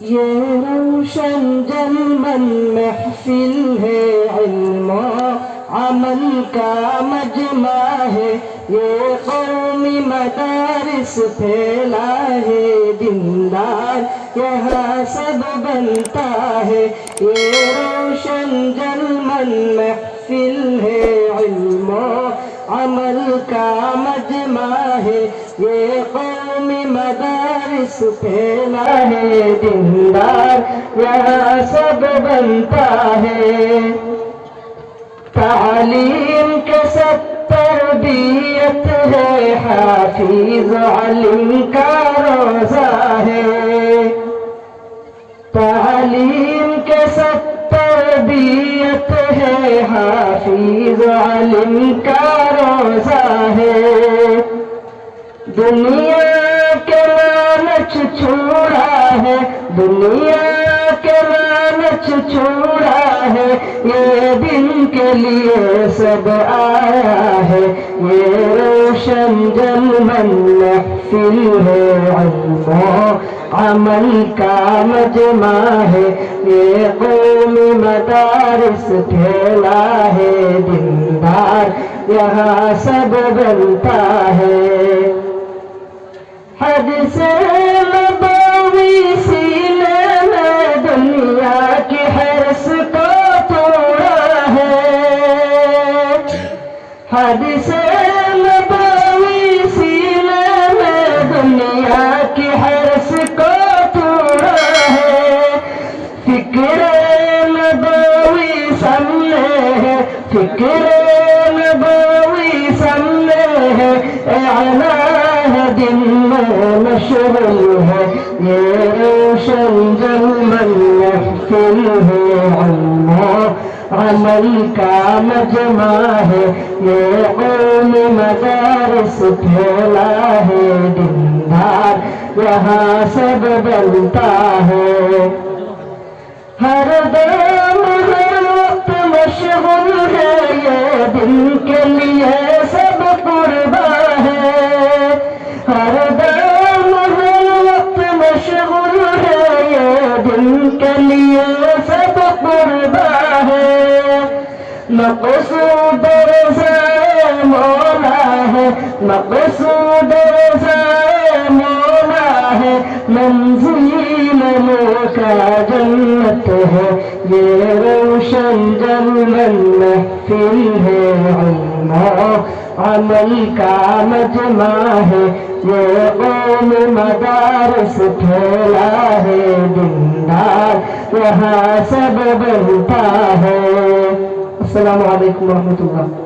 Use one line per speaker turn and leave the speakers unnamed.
یہ روشن جلمن محفل ہے علم و عمل کا مجمع ہے، یہ قومی مدارس پھیلا ہے دیندار یہاں سب بنتا ہے، یہ روشن جلمن محفل ہے علم و عمل کا مجمع ہے، یہ قومی مدارس پھیلا ہے دیندار یہاں سب بنتا ہے، تعلیم کے ساتھ تربیت ہے، حافظ علم کا روزہ ہے، تعلیم کے ساتھ تربیت ہے، حافظ علم کا روزہ ہے، دنیا کے لالچ چھوڑا ہے، دنیا کے لالچ چھوڑا ہے، یہ دن کے لیے سب آیا ہے، یہ روشن جلمن محفل ہے علم و عمل کا مجمع ہے، یہ قومی مدارس پھیلا ہے دیندار یہاں سب بنتا ہے، حدیث نبوی سینے میں دنیا کی حرص کو توڑا ہے، حدیث نبوی سینے میں دنیا کی حرص کو توڑا ہے، فکر نبوی سامنے ہے، فکر نبوی سامنے ہے، اعلیٰ دن میں مشغول ہے، یہ روشن جلمن محفل ہے علم و عمل کا مجمع ہے، یہ قومی مدارس پھیلا ہے دیندار یہاں سب بنتا ہے، ہر دم ہر وقت مشغول ہے، یہ دن کے لیے سب قربان ہے، ہر دم ہر وقت مشغول ہے، یہ دن کے لیے سب قربان ہے، مقصود رضا مولا ہے، مقصود رضا مولا ہے، منزل کا جنت ہے، یہ روشن جلمن محفل ہے علم و عمل کا مجمع ہے، یہ قوم مدارس پھیلا ہے دیندار یہاں سب بنتا ہے۔ السلام علیکم ورحمۃ اللہ۔